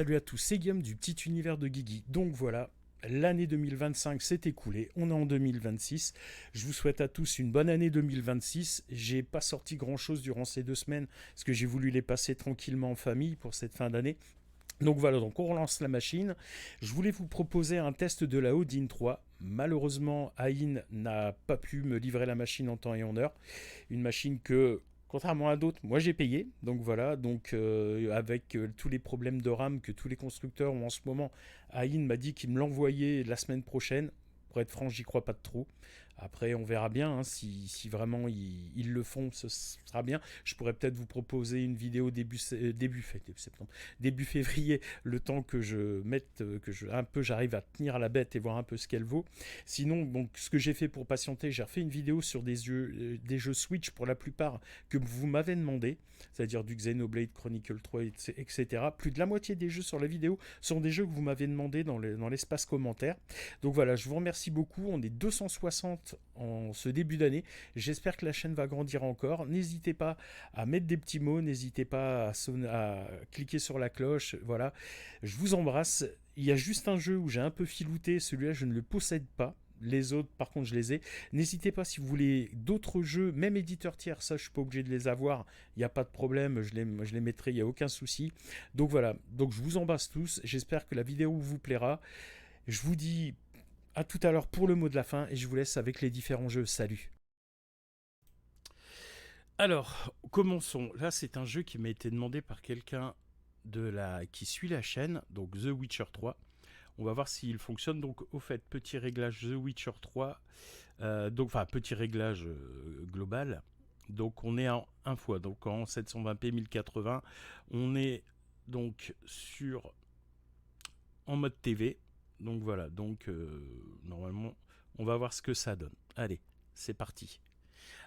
Salut à tous, c'est Guillaume du petit univers de Guigui. Donc voilà, l'année 2025 s'est écoulée, on est en 2026. Je vous souhaite à tous une bonne année 2026. J'ai pas sorti grand chose durant ces 2 semaines parce que j'ai voulu les passer tranquillement en famille pour cette fin d'année. Donc voilà, donc on relance la machine. Je voulais vous proposer un test de la Odin 3. Malheureusement, Aïn n'a pas pu me livrer la machine en temps et en heure. Une machine que, contrairement à d'autres, moi j'ai payé. Donc voilà, donc avec tous les problèmes de RAM que tous les constructeurs ont en ce moment, Aïn m'a dit qu'il me l'envoyait la semaine prochaine. Pour être franc, j'y crois pas de trop. Après, on verra bien hein, si vraiment ils le font, ce sera bien. Je pourrais peut-être vous proposer une vidéo début septembre, début février, le temps que je mette, un peu j'arrive à tenir la bête et voir un peu ce qu'elle vaut. Sinon, donc, ce que j'ai fait pour patienter, j'ai refait une vidéo sur des jeux Switch pour la plupart que vous m'avez demandé, c'est-à-dire du Xenoblade Chronicle 3, etc. Plus de la moitié des jeux sur la vidéo sont des jeux que vous m'avez demandé dans l'espace commentaire. Donc voilà, je vous remercie beaucoup. On est 260 en ce début d'année. J'espère que la chaîne va grandir encore. N'hésitez pas à mettre des petits mots, n'hésitez pas à cliquer sur la cloche. Voilà, je vous embrasse. Il y a juste un jeu où j'ai un peu filouté, celui-là je ne le possède pas. Les autres, par contre, je les ai. N'hésitez pas si vous voulez d'autres jeux, même éditeurs tiers, ça je suis pas obligé de les avoir. Il n'y a pas de problème, je les mettrai, il n'y a aucun souci. Donc voilà, donc je vous embrasse tous. J'espère que la vidéo vous plaira. Je vous dis à tout à l'heure pour le mot de la fin et je vous laisse avec les différents jeux. Salut. Alors, commençons. Là, c'est un jeu qui m'a été demandé par quelqu'un qui suit la chaîne, donc The Witcher 3. On va voir s'il fonctionne. Donc, au fait, petit réglage The Witcher 3. Enfin, petit réglage global. Donc, on est en 1 fois. Donc, en 720p 1080. On est donc en mode TV. Donc, voilà. Donc, normalement, on va voir ce que ça donne. Allez, c'est parti.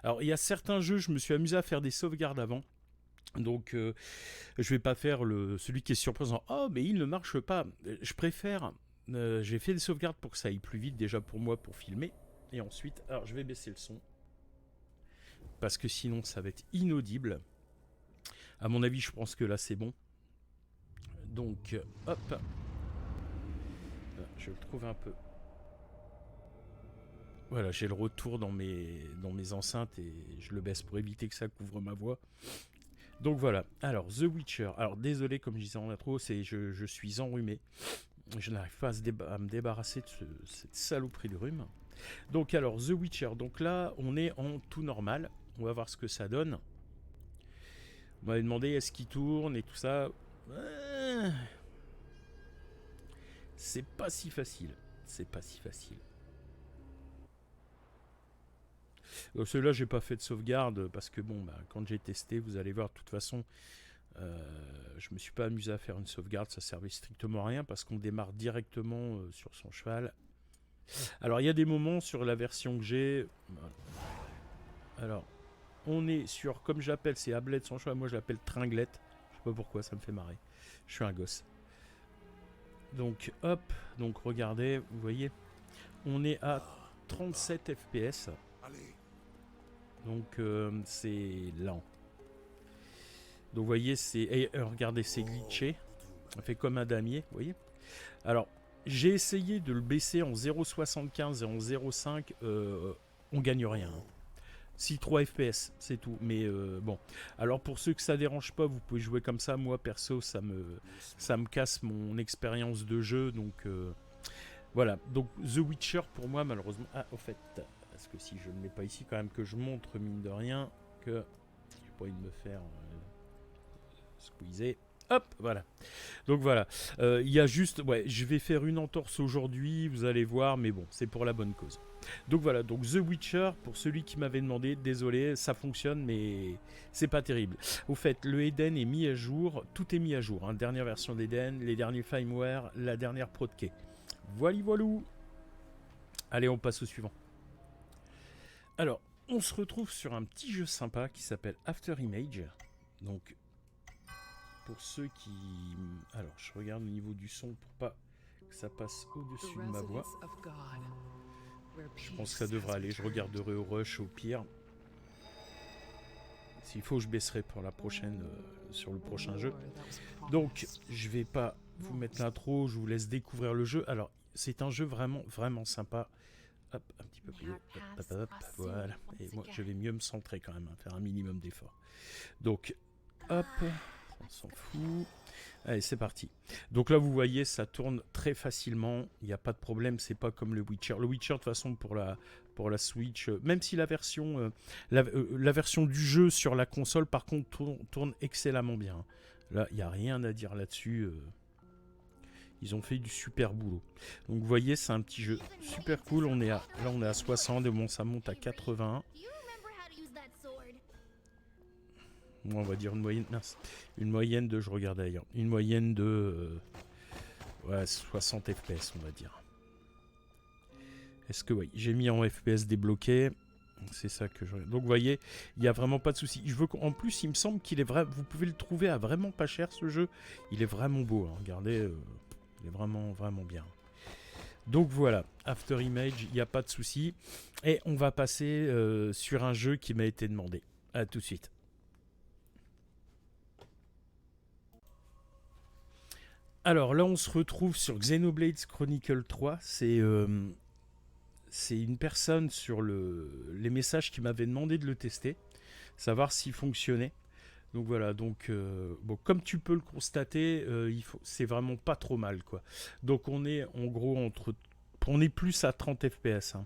Alors, il y a certains jeux, je me suis amusé à faire des sauvegardes avant. Donc, je vais pas faire celui qui est surprenant. Oh, mais il ne marche pas. Je préfère. J'ai fait des sauvegardes pour que ça aille plus vite, déjà pour moi, pour filmer. Et ensuite, alors je vais baisser le son. Parce que sinon, ça va être inaudible. À mon avis, je pense que là, c'est bon. Donc, hop. Je le trouve un peu. Voilà, j'ai le retour dans mes enceintes et je le baisse pour éviter que ça couvre ma voix. Donc voilà, alors The Witcher. Alors désolé, comme je disais en intro, je suis enrhumé. Je n'arrive pas à me débarrasser de cette saloperie de rhume. Donc alors, The Witcher. Donc là, on est en tout normal. On va voir ce que ça donne. On m'avait demandé est-ce qu'il tourne et tout ça. C'est pas si facile. C'est pas si facile. Celui-là, j'ai pas fait de sauvegarde parce que bon, quand j'ai testé, vous allez voir, de toute façon, je me suis pas amusé à faire une sauvegarde, ça servait strictement à rien parce qu'on démarre directement sur son cheval. Alors, il y a des moments sur la version que j'ai. Alors, on est sur, comme j'appelle, c'est Ablette son cheval, moi je l'appelle Tringlette. Je sais pas pourquoi, ça me fait marrer. Je suis un gosse. Donc, hop, donc regardez, vous voyez, on est à 37 FPS. Donc c'est lent. Donc vous voyez, regardez, c'est glitché. Ça fait comme un damier, vous voyez. Alors, j'ai essayé de le baisser en 0,75 et en 0,5. On gagne rien. 3 FPS, c'est tout. Mais bon. Alors pour ceux que ça dérange pas, vous pouvez jouer comme ça. Moi, perso, ça me casse mon expérience de jeu. Donc voilà. Donc The Witcher, pour moi, malheureusement... Ah, au fait... Parce que si je ne le mets pas ici, quand même que je montre, mine de rien, que je n'ai pas envie de me faire squeezer. Hop, voilà. Donc voilà. Il y a juste... Ouais, je vais faire une entorse aujourd'hui, vous allez voir, mais bon, c'est pour la bonne cause. Donc voilà, donc The Witcher, pour celui qui m'avait demandé, désolé, ça fonctionne, mais c'est pas terrible. Au fait, le Eden est mis à jour, tout est mis à jour. Hein, dernière version d'Eden, les derniers firmware, la dernière prod key. Voilà, voilou. Allez, on passe au suivant. Alors, on se retrouve sur un petit jeu sympa qui s'appelle After Image. Donc, pour ceux qui... Alors, je regarde au niveau du son pour pas que ça passe au-dessus de ma voix. Je pense que ça devrait aller. Je regarderai au rush au pire. S'il faut, je baisserai pour la prochaine, sur le prochain jeu. Donc, je vais pas vous mettre l'intro, je vous laisse découvrir le jeu. Alors, c'est un jeu vraiment, vraiment sympa. Hop, un petit peu plus haut. Hop, hop, hop, voilà. Et moi, je vais mieux me centrer quand même, hein, faire un minimum d'effort. Donc, hop, on s'en fout. Allez, c'est parti. Donc là, vous voyez, ça tourne très facilement. Il n'y a pas de problème, c'est pas comme le Witcher. Le Witcher, de toute façon, pour la Switch, même si la version du jeu sur la console, par contre, tourne excellemment bien. Là, il n'y a rien à dire là-dessus. Ils ont fait du super boulot. Donc vous voyez, c'est un petit jeu super cool. Là, on est à 60 et bon, ça monte à 80. Moi, on va dire une moyenne de, je regarde ailleurs, une moyenne de 60 FPS, on va dire. Est-ce que oui, j'ai mis en FPS débloqué. C'est ça que je... Donc vous voyez, il n'y a vraiment pas de souci. En plus, il me semble qu'il est vrai. Vous pouvez le trouver à vraiment pas cher, ce jeu. Il est vraiment beau, hein. Regardez, il est vraiment, vraiment bien. Donc voilà, After Image, il n'y a pas de souci. Et on va passer sur un jeu qui m'a été demandé. À tout de suite. Alors là, on se retrouve sur Xenoblade Chronicle 3. C'est une personne sur les messages qui m'avait demandé de le tester, savoir s'il fonctionnait. Donc voilà, donc bon, comme tu peux le constater, c'est vraiment pas trop mal, quoi. Donc on est en gros on est plus à 30 FPS, hein,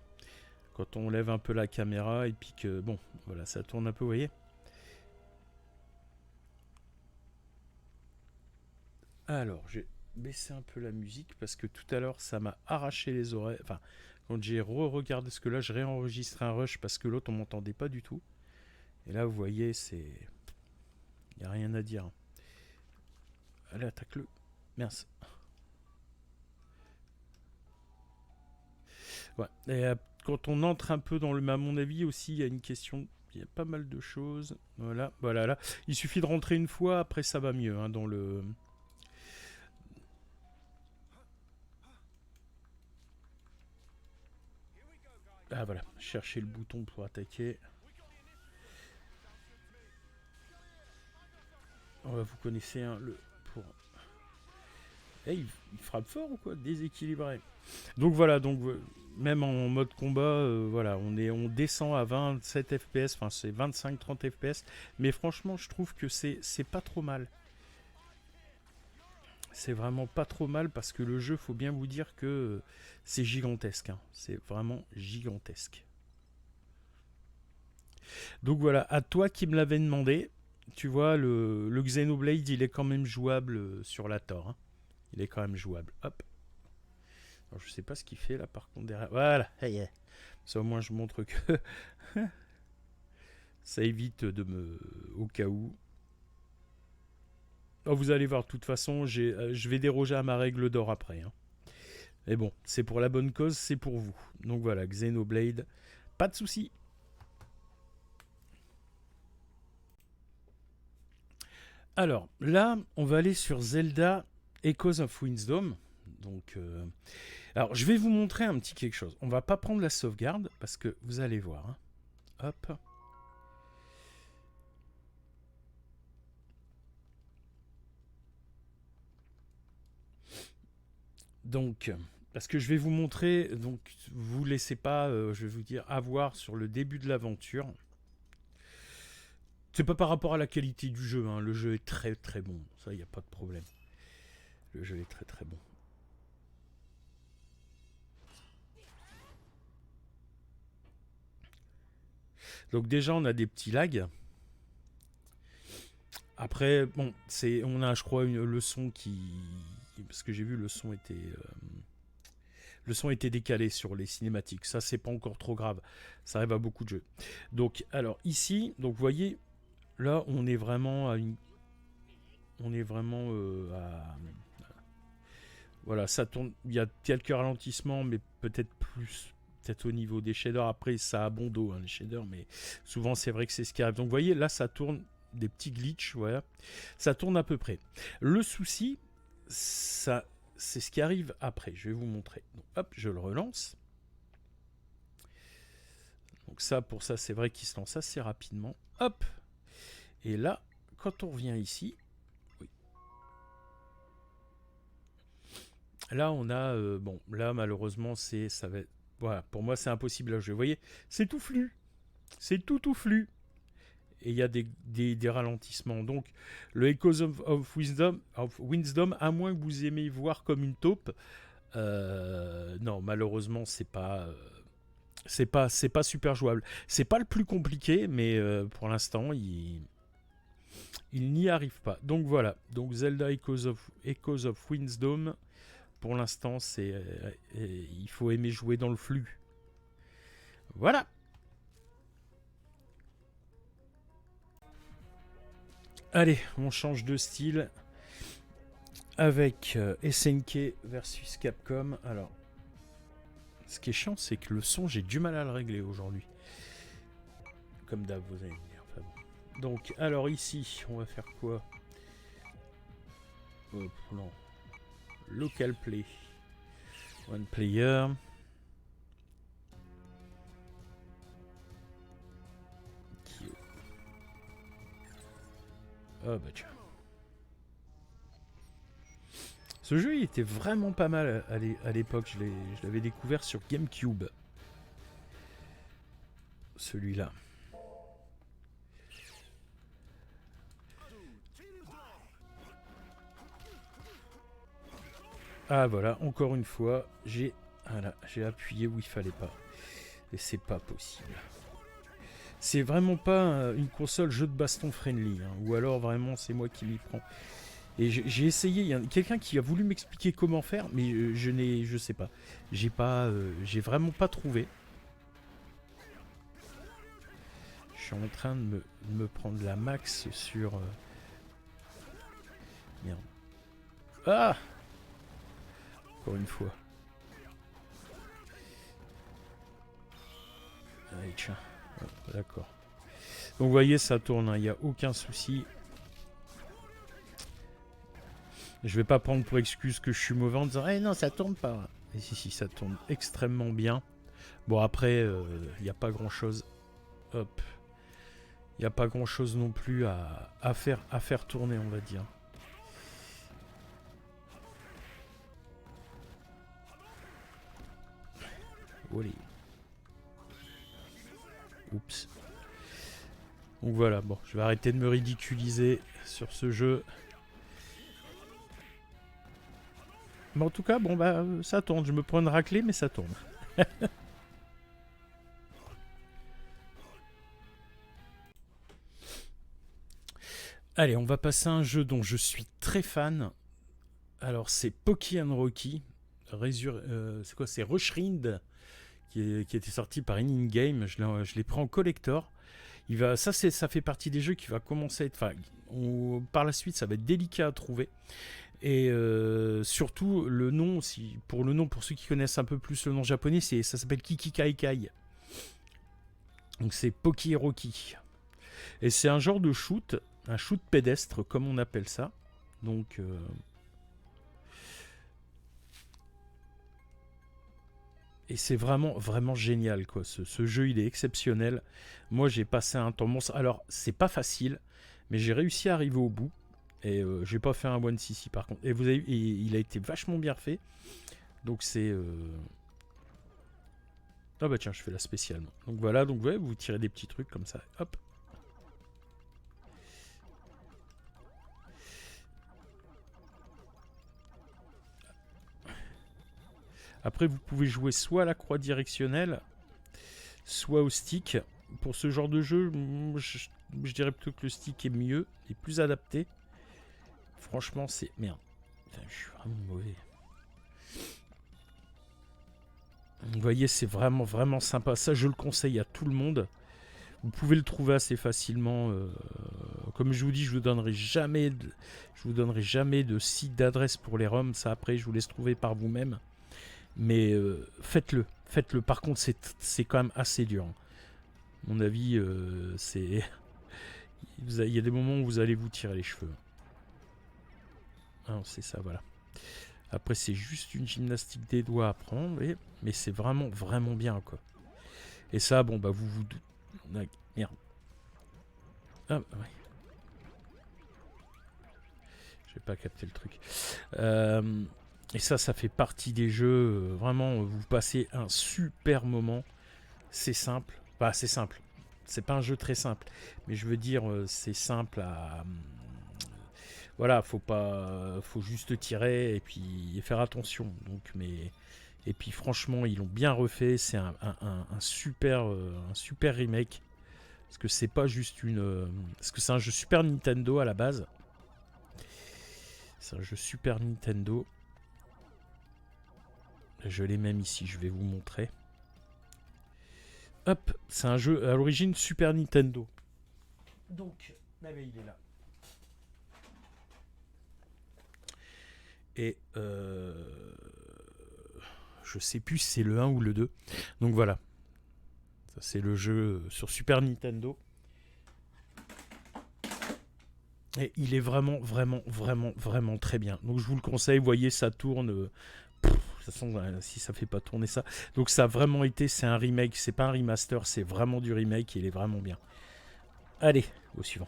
quand on lève un peu la caméra et puis que bon, voilà, ça tourne un peu, vous voyez. Alors, j'ai baissé un peu la musique parce que tout à l'heure ça m'a arraché les oreilles. Enfin, quand j'ai re-regardé ce que là, je réenregistre un rush parce que l'autre on m'entendait pas du tout. Et là, vous voyez, il n'y a rien à dire. Allez, attaque-le. Mince. Ouais. Et quand on entre un peu dans à mon avis aussi, il y a une question. Il y a pas mal de choses. Voilà, voilà, là. Il suffit de rentrer une fois, après ça va mieux, hein, dans le. Ah voilà, chercher le bouton pour attaquer. Vous connaissez, hein, pour. Il frappe fort ou quoi? Déséquilibré. Donc voilà, donc même en mode combat, voilà, on descend à 27 FPS, enfin c'est 25-30 FPS, mais franchement je trouve que c'est pas trop mal. C'est vraiment pas trop mal parce que le jeu, faut bien vous dire que c'est gigantesque, hein. C'est vraiment gigantesque. Donc voilà, à toi qui me l'avais demandé, tu vois, le Xenoblade, il est quand même jouable sur la Tor, hein. Il est quand même jouable. Hop. Alors, je sais pas ce qu'il fait là par contre derrière. Voilà, ça au moins je montre que ça évite de me. Au cas où. Oh, vous allez voir, de toute façon, je vais déroger à ma règle d'or après, hein. Mais bon, c'est pour la bonne cause, c'est pour vous. Donc voilà, Xenoblade, pas de souci. Alors là, on va aller sur Zelda Echoes of Wisdom. Donc, alors je vais vous montrer un petit quelque chose. On va pas prendre la sauvegarde parce que vous allez voir, hein. Hop. Donc, parce que je vais vous montrer, donc vous laissez pas, je vais vous dire, avoir sur le début de l'aventure. C'est pas par rapport à la qualité du jeu, hein. Le jeu est très très bon, ça y a pas de problème. Le jeu est très très bon. Donc déjà on a des petits lags. Après, bon, on a, je crois, le son qui, parce que j'ai vu le son était décalé sur les cinématiques. Ça, c'est pas encore trop grave. Ça arrive à beaucoup de jeux. Donc, alors ici, donc vous voyez, là, on est vraiment à, voilà, ça tourne. Il y a quelques ralentissements, mais peut-être plus. Peut-être au niveau des shaders. Après, ça a bon dos, hein, les shaders, mais souvent, c'est vrai que c'est ce qui arrive. Donc, vous voyez, là, ça tourne. Des petits glitches, voilà. Ça tourne à peu près. Le souci, c'est ce qui arrive après. Je vais vous montrer. Donc, hop, je le relance. Donc ça, pour ça, c'est vrai qu'il se lance assez rapidement. Hop. Et là, quand on revient ici, oui. Là, on a... bon, là, malheureusement, ça va être... Voilà, pour moi, c'est impossible à jouer. Vous voyez, c'est tout flou. C'est tout flou. Et il y a des ralentissements. Donc, le Echoes of Wisdom, à moins que vous aimez voir comme une taupe, non, malheureusement, c'est pas super jouable. C'est pas le plus compliqué, mais pour l'instant, il n'y arrive pas. Donc voilà. Donc Zelda Echoes of Wisdom, pour l'instant, il faut aimer jouer dans le flux. Voilà. Allez, on change de style avec SNK versus Capcom. Alors, ce qui est chiant, c'est que le son, j'ai du mal à le régler aujourd'hui. Comme d'hab, vous allez me dire. Enfin, bon. Donc, alors ici, on va faire quoi? Non. Local play. One player. Oh bah tiens. Ce jeu, il était vraiment pas mal à l'époque. Je l'avais découvert sur GameCube. Celui-là. Ah voilà, encore une fois, j'ai appuyé où il fallait pas. Et c'est pas possible. C'est vraiment pas une console jeu de baston friendly. Hein, ou alors vraiment c'est moi qui m'y prends. Et j'ai essayé, il y a quelqu'un qui a voulu m'expliquer comment faire, mais je sais pas. J'ai vraiment pas trouvé. Je suis en train de me prendre la max sur... Merde. Ah! Encore une fois. Allez, tiens. Oh, d'accord. Donc vous voyez, ça tourne, il n'y a aucun souci. Je vais pas prendre pour excuse que je suis mauvais en disant « Eh non, ça tourne pas !» Et si, ça tourne extrêmement bien. Bon, après, il n'y a pas grand-chose. Hop. Il n'y a pas grand-chose non plus à faire tourner, on va dire. Allez. Oups. Donc voilà, bon, je vais arrêter de me ridiculiser sur ce jeu. Mais en tout cas, bon bah, ça tourne. Je me prends une raclée, mais ça tourne. Allez, on va passer à un jeu dont je suis très fan. Alors, c'est Poki and Rocky. C'est quoi? C'est Rushrind qui était sorti par In-Game. Je l'ai pris en collector. Ça fait partie des jeux qui va commencer à être... par la suite, ça va être délicat à trouver. Et surtout, le nom, pour ceux qui connaissent un peu plus le nom japonais, ça s'appelle Kiki Kai Kai. Donc c'est Poki et Rocky. Et c'est un genre de shoot, un shoot pédestre, comme on appelle ça. Donc... Et c'est vraiment génial, quoi. Ce jeu, il est exceptionnel. Moi, j'ai passé un temps monstre. Alors, c'est pas facile, mais j'ai réussi à arriver au bout. Et j'ai pas fait un 1cc par contre. Et vous avez, il a été vachement bien fait. Donc c'est... Ah bah tiens, je fais la spéciale. Donc voilà, donc ouais, vous tirez des petits trucs comme ça. Hop. Après, vous pouvez jouer soit à la croix directionnelle, soit au stick. Pour ce genre de jeu, je dirais plutôt que le stick est mieux, est plus adapté. Franchement, c'est... Merde. Putain, je suis vraiment mauvais. Vous voyez, c'est vraiment sympa. Ça, je le conseille à tout le monde. Vous pouvez le trouver assez facilement. Comme je vous dis, je vous donnerai jamais de site d'adresse pour les ROM. Ça, après, je vous laisse trouver par vous-même. Mais faites-le. Par contre, c'est quand même assez dur. À mon avis, c'est... Il y a des moments où vous allez vous tirer les cheveux. Ah, c'est ça, voilà. Après, c'est juste une gymnastique des doigts à prendre, mais c'est vraiment bien, quoi. Et ça, bon, bah, vous... Merde. Ah, ouais. J'ai pas capté le truc. Et ça fait partie des jeux, vraiment, vous passez un super moment. C'est simple. Enfin, c'est simple. C'est pas un jeu très simple. Mais je veux dire, c'est simple à... Voilà, faut juste tirer et puis faire attention. Donc, mais... Et puis franchement, ils l'ont bien refait. C'est un super remake. Parce que c'est pas juste une... parce que c'est un jeu Super Nintendo à la base. C'est un jeu Super Nintendo. Je l'ai même ici, je vais vous montrer. Hop, c'est un jeu à l'origine Super Nintendo. Donc, ah ben, il est là. Et je sais plus si c'est le 1 ou le 2. Donc voilà. Ça c'est le jeu sur Super Nintendo. Et il est vraiment très bien. Donc je vous le conseille, vous voyez, ça tourne. De toute façon, si ça fait pas tourner ça. Donc ça a vraiment été, c'est un remake, c'est pas un remaster, c'est vraiment du remake et il est vraiment bien. Allez, au suivant.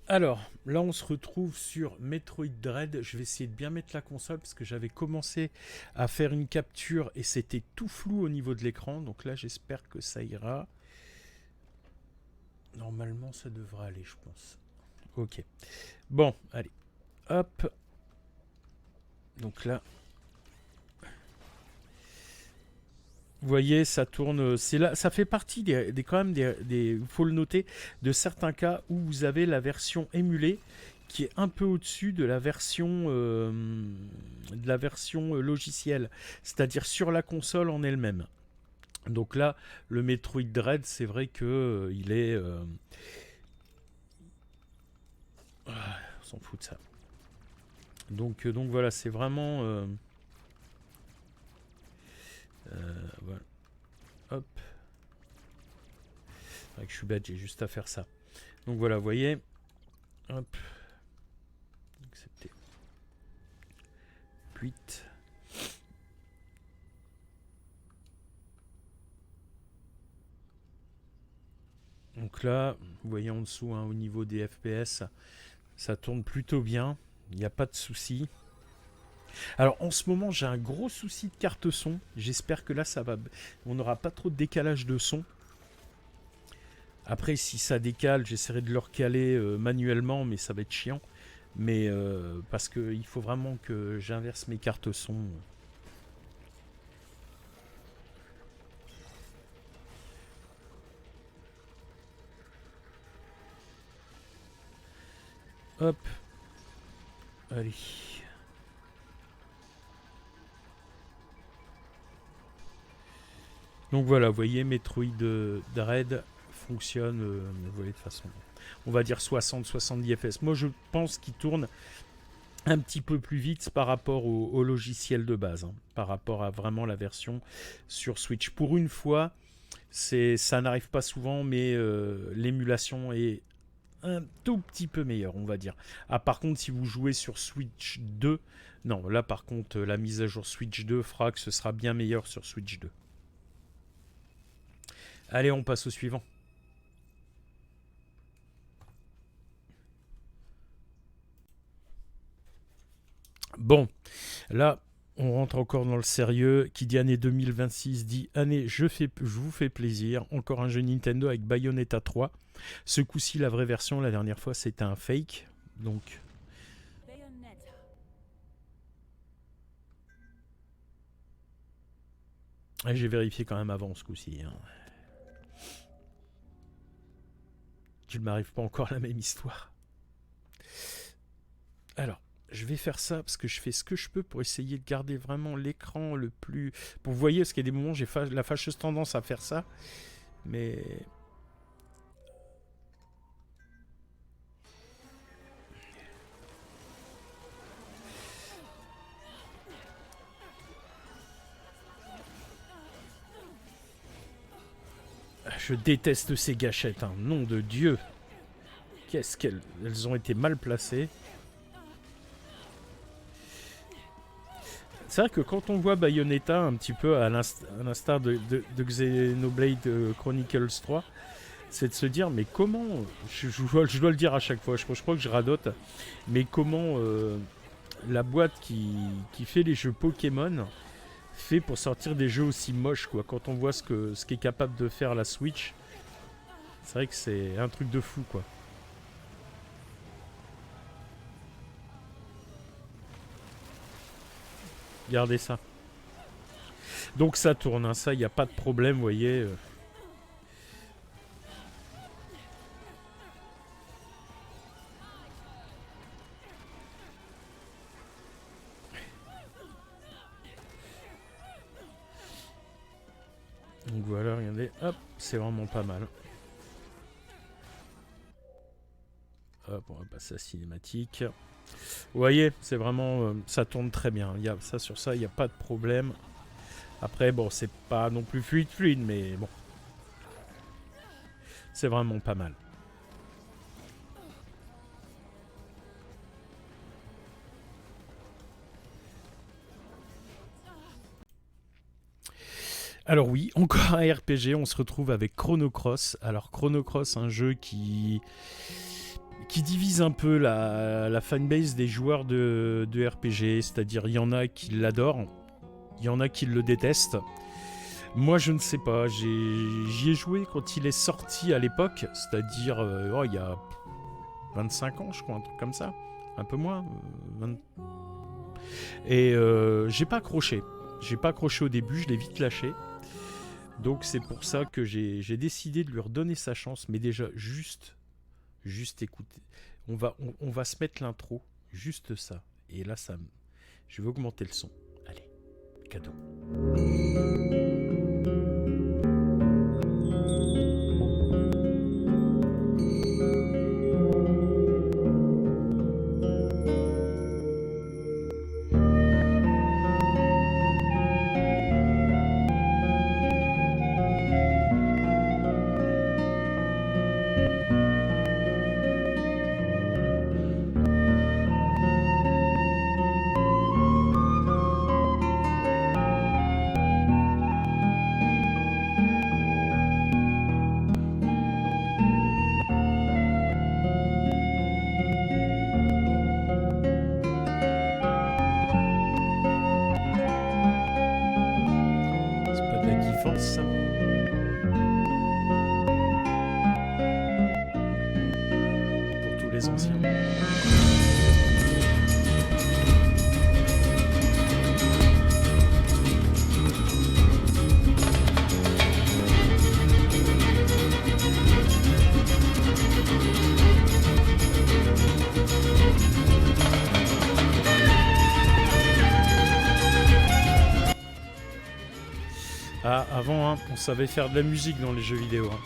Alors, là on se retrouve sur Metroid Dread. Je vais essayer de bien mettre la console parce que j'avais commencé à faire une capture et c'était tout flou au niveau de l'écran. Donc là j'espère que ça ira. Normalement ça devrait aller, je pense. Ok. Bon, allez. Hop. Donc là. Vous voyez, ça tourne. C'est là, ça fait partie quand même faut le noter, de certains cas où vous avez la version émulée qui est un peu au-dessus de la version logicielle, c'est-à-dire sur la console en elle-même. Donc là, le Metroid Dread, c'est vrai que il est. On s'en fout de ça. Donc voilà, c'est vraiment. Voilà. Hop. C'est vrai que je suis bête, j'ai juste à faire ça. Donc voilà, vous voyez. Hop. Accepter. Puis. Donc là, vous voyez en dessous, hein, au niveau des FPS, ça tourne plutôt bien. Il n'y a pas de souci. Alors en ce moment, j'ai un gros souci de carte son. J'espère que là, ça va. On n'aura pas trop de décalage de son. Après, si ça décale, j'essaierai de le recaler manuellement, mais ça va être chiant. Mais parce qu'il faut vraiment que j'inverse mes cartes son. Hop. Allez. Donc voilà, vous voyez, Metroid Dread fonctionne, vous voyez, de façon, on va dire 60-70 fps. Moi, je pense qu'il tourne un petit peu plus vite par rapport au logiciel de base, hein, par rapport à vraiment la version sur Switch. Pour une fois, ça n'arrive pas souvent, mais l'émulation est un tout petit peu meilleure, on va dire. Ah, par contre, si vous jouez sur Switch 2, non, là par contre, la mise à jour Switch 2 fera que ce sera bien meilleur sur Switch 2. Allez, on passe au suivant. Bon, là, on rentre encore dans le sérieux. Qui dit année 2026 dit année je vous fais plaisir. Encore un jeu Nintendo avec Bayonetta 3. Ce coup-ci, la vraie version, la dernière fois, c'était un fake. Donc. J'ai vérifié quand même avant ce coup-ci. Hein. Qu'il ne m'arrive pas encore la même histoire. Alors, je vais faire ça parce que je fais ce que je peux pour essayer de garder vraiment l'écran le plus... Pour vous voyez, parce qu'il y a des moments j'ai la fâcheuse tendance à faire ça. Mais... Je déteste ces gâchettes, hein. Nom de Dieu. Qu'est-ce qu'elles ont été mal placées. C'est vrai que quand on voit Bayonetta un petit peu à l'instar de Xenoblade Chronicles 3, c'est de se dire, mais comment, je dois le dire à chaque fois, je crois que je radote, mais comment la boîte qui fait les jeux Pokémon fait pour sortir des jeux aussi moches, quoi. Quand on voit ce qu'est capable de faire la Switch, c'est vrai que c'est un truc de fou, quoi. Regardez ça. Donc ça tourne, hein, ça, il n'y a pas de problème, vous voyez. Donc voilà, regardez, hop, c'est vraiment pas mal. Hop, on va passer à cinématique. Vous voyez, c'est vraiment, ça tourne très bien. Il y a ça sur ça, il n'y a pas de problème. Après, bon, c'est pas non plus fluide, mais bon, c'est vraiment pas mal. Alors oui, encore un RPG, on se retrouve avec Chrono Cross. Alors Chrono Cross, un jeu qui divise un peu la fanbase des joueurs de RPG, c'est-à-dire il y en a qui l'adorent, il y en a qui le détestent. Moi je ne sais pas, j'y ai joué quand il est sorti à l'époque, c'est-à-dire il y a 25 ans je crois, un truc comme ça, un peu moins. 20... Et j'ai pas accroché. J'ai pas accroché au début, je l'ai vite lâché. Donc c'est pour ça que j'ai décidé de lui redonner sa chance, mais déjà juste écouter. On va se mettre l'intro, juste ça. Et là, je vais augmenter le son. Allez, cadeau. Ça. Pour tous les anciens. Ah, avant, hein, on savait faire de la musique dans les jeux vidéo. Hein.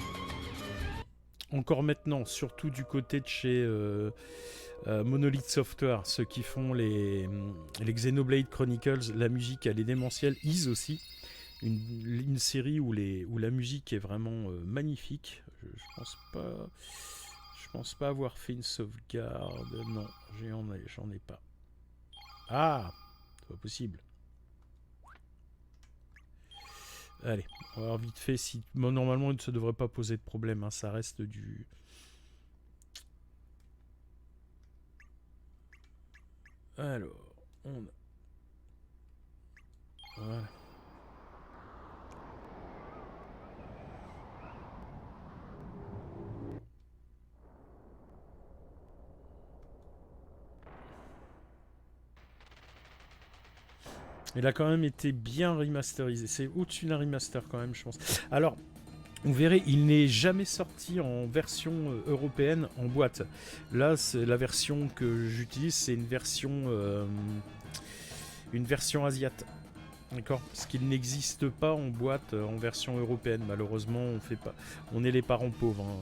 Encore maintenant, surtout du côté de chez Monolith Software, ceux qui font les Xenoblade Chronicles, la musique elle est démentielle. Ys aussi, une série où la musique est vraiment magnifique. Je pense pas avoir fait une sauvegarde. Non, j'en ai pas. Ah, c'est pas possible. Allez, on va voir vite fait si... Bon, normalement, ça ne devrait pas poser de problème. Hein, ça reste du... Alors, on a... Voilà. Il a quand même été bien remasterisé. C'est au-dessus d'un remaster quand même, je pense. Alors, vous verrez, il n'est jamais sorti en version européenne en boîte. Là, c'est la version que j'utilise, c'est une version asiate. D'accord. Parce qu'il n'existe pas en boîte en version européenne. Malheureusement, on est les parents pauvres. Hein.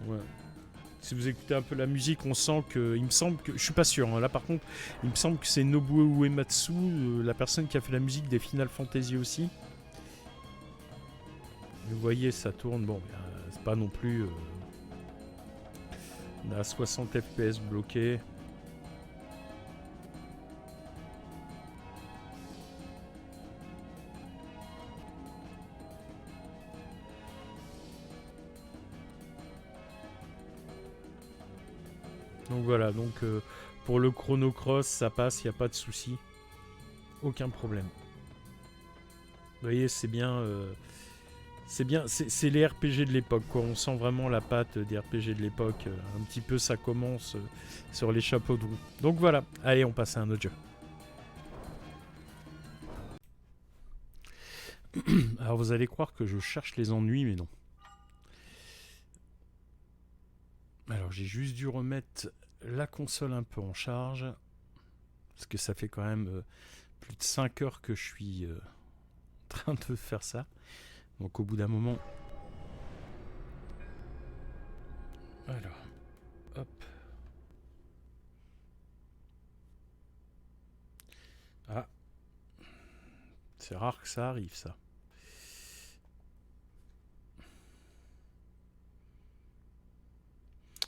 Ouais. Si vous écoutez un peu la musique, on sent que... Il me semble que... Je suis pas sûr. Hein, là, par contre, il me semble que c'est Nobuo Uematsu, la personne qui a fait la musique des Final Fantasy aussi. Vous voyez, ça tourne. Bon, c'est pas non plus... on a 60 FPS bloqués. Donc voilà, donc pour le chronocross, ça passe, il n'y a pas de souci. Aucun problème. Vous voyez, c'est bien... c'est bien, c'est les RPG de l'époque, quoi. On sent vraiment la patte des RPG de l'époque. Un petit peu, ça commence sur les chapeaux de roue. Donc voilà, allez, on passe à un autre jeu. Alors vous allez croire que je cherche les ennuis, mais non. Alors j'ai juste dû remettre la console un peu en charge. Parce que ça fait quand même plus de 5 heures que je suis en train de faire ça. Donc au bout d'un moment... Alors, hop. Ah, c'est rare que ça arrive, ça.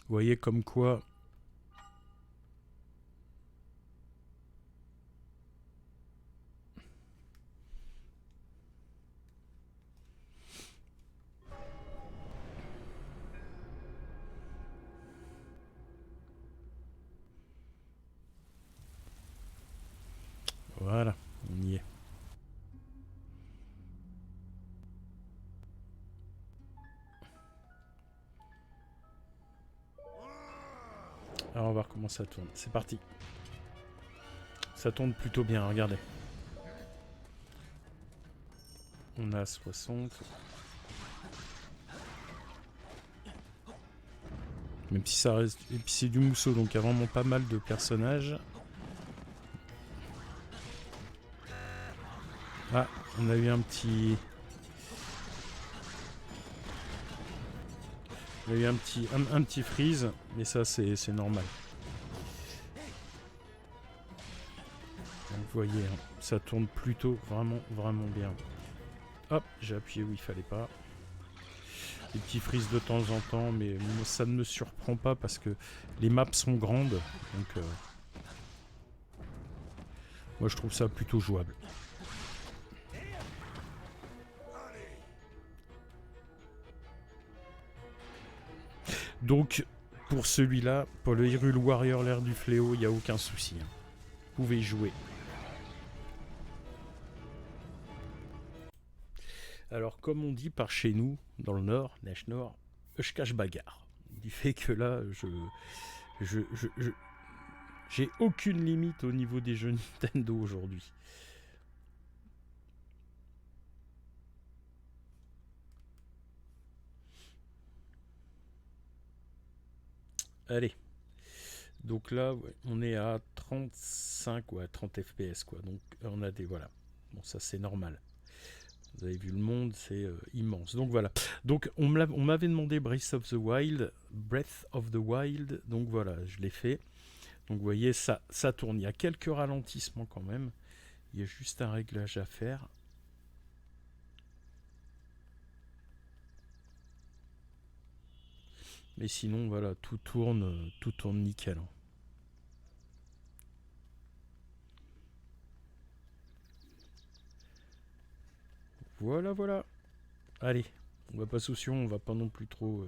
Vous voyez comme quoi... Voilà, on y est. Alors on va voir comment ça tourne. C'est parti. Ça tourne plutôt bien, regardez. On a 60. Même si ça reste... Et puis c'est du mousseau, donc il y a vraiment pas mal de personnages. Ah, on a eu un petit... Il y a eu un petit freeze, mais ça c'est normal. Donc vous voyez, hein, ça tourne plutôt vraiment bien. Hop, j'ai appuyé où il fallait pas. Des petits freezes de temps en temps, mais ça ne me surprend pas parce que les maps sont grandes. Donc moi je trouve ça plutôt jouable. Donc pour celui-là, pour le Hyrule Warrior l'ère du fléau, il n'y a aucun souci. Hein. Vous pouvez y jouer. Alors comme on dit par chez nous, dans le nord, Neige Nord, je cache bagarre. Du fait que là, j'ai aucune limite au niveau des jeux Nintendo aujourd'hui. Allez. Donc là, ouais, on est à 35 ou à 30 FPS, quoi. Donc on a des... Voilà. Bon, ça c'est normal. Vous avez vu le monde, c'est immense. Donc voilà. Donc on m'avait demandé Breath of the Wild. Donc voilà, je l'ai fait. Donc vous voyez, ça tourne. Il y a quelques ralentissements quand même. Il y a juste un réglage à faire. Mais sinon, voilà, tout tourne nickel. Voilà. Allez, on va pas soucier, on va pas non plus trop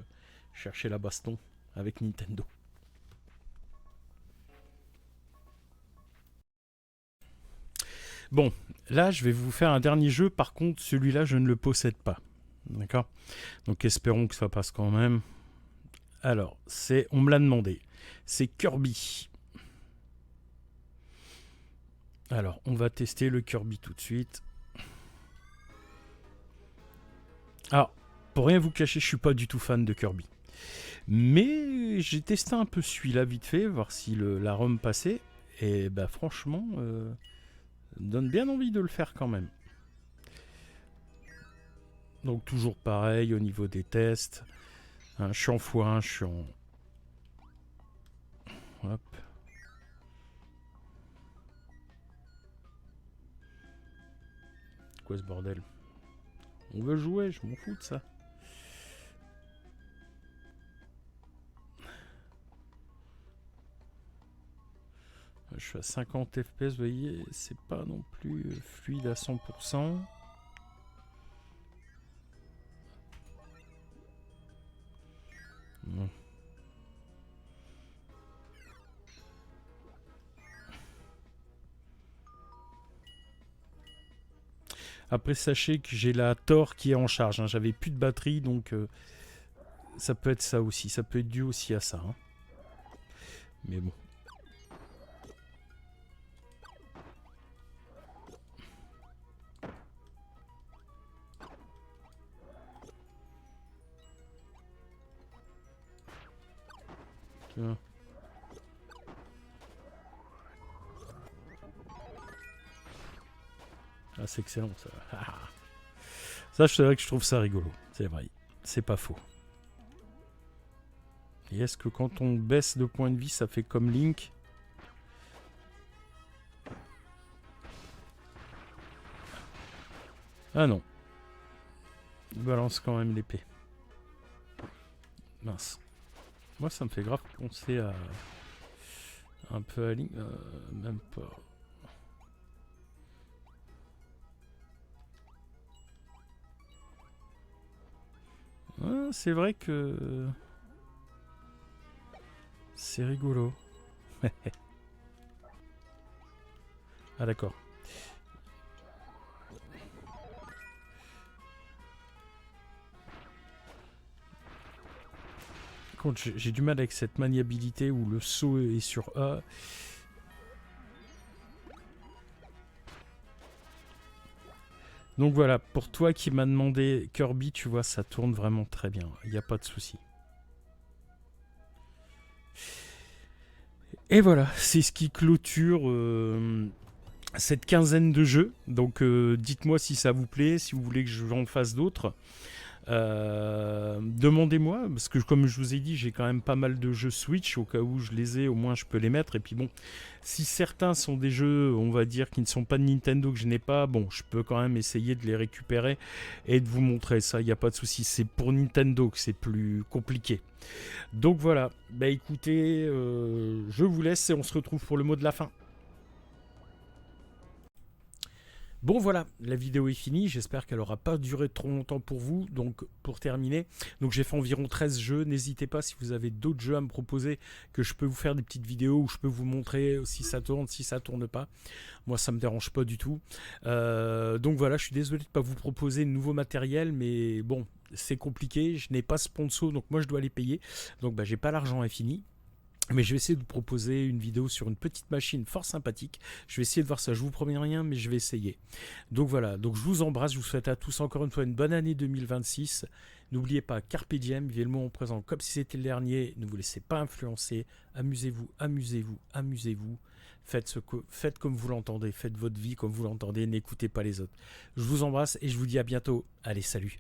chercher la baston avec Nintendo. Bon, là, je vais vous faire un dernier jeu. Par contre, celui-là, je ne le possède pas. D'accord? Donc, espérons que ça passe quand même. Alors, on me l'a demandé. C'est Kirby. Alors, on va tester le Kirby tout de suite. Alors, pour rien vous cacher, je suis pas du tout fan de Kirby. Mais j'ai testé un peu celui-là vite fait, voir si la ROM passait. Et bah franchement, donne bien envie de le faire quand même. Donc toujours pareil au niveau des tests. Hein, je suis en x1, je suis en... Hop. Quoi ce bordel? On veut jouer, je m'en fous de ça. Je suis à 50 FPS, vous voyez, c'est pas non plus fluide à 100%. Non. Après, sachez que j'ai la Thor qui est en charge. Hein. J'avais plus de batterie, donc ça peut être ça aussi. Ça peut être dû aussi à ça. Hein. Mais bon. Tiens. Ah, c'est excellent ça. Ça, c'est vrai que je trouve ça rigolo. C'est vrai. C'est pas faux. Et est-ce que quand on baisse de points de vie, ça fait comme Link? Ah non. Il balance quand même l'épée. Mince. Moi, ça me fait grave penser à... un peu à Link. Même pas... Ah, c'est vrai que... c'est rigolo. Ah d'accord. J'ai du mal avec cette maniabilité où le saut est sur A. Donc voilà, pour toi qui m'as demandé Kirby, tu vois, ça tourne vraiment très bien. Il n'y a pas de souci. Et voilà, c'est ce qui clôture cette quinzaine de jeux. Donc dites-moi si ça vous plaît, si vous voulez que j'en fasse d'autres. Demandez-moi, parce que comme je vous ai dit, j'ai quand même pas mal de jeux Switch, au cas où je les ai, au moins je peux les mettre. Et puis bon, si certains sont des jeux, on va dire, qui ne sont pas de Nintendo, que je n'ai pas, bon, je peux quand même essayer de les récupérer et de vous montrer ça, il n'y a pas de souci. C'est pour Nintendo que c'est plus compliqué. Donc voilà, bah écoutez, je vous laisse et on se retrouve pour le mot de la fin. Bon voilà, la vidéo est finie, j'espère qu'elle n'aura pas duré trop longtemps pour vous. Donc pour terminer, donc j'ai fait environ 13 jeux, n'hésitez pas si vous avez d'autres jeux à me proposer, que je peux vous faire des petites vidéos où je peux vous montrer si ça tourne, si ça tourne pas. Moi ça me dérange pas du tout. Donc voilà, je suis désolé de ne pas vous proposer de nouveau matériel, mais bon, c'est compliqué, je n'ai pas sponsor, donc moi je dois les payer. Donc bah, j'ai pas l'argent infini. Mais je vais essayer de vous proposer une vidéo sur une petite machine fort sympathique. Je vais essayer de voir ça. Je vous promets rien, mais je vais essayer. Donc voilà. Donc je vous embrasse. Je vous souhaite à tous encore une fois une bonne année 2026. N'oubliez pas, Carpe Diem, vivez le moment présent comme si c'était le dernier. Ne vous laissez pas influencer. Amusez-vous, amusez-vous, amusez-vous. Faites comme vous l'entendez. Faites votre vie comme vous l'entendez. N'écoutez pas les autres. Je vous embrasse et je vous dis à bientôt. Allez, salut.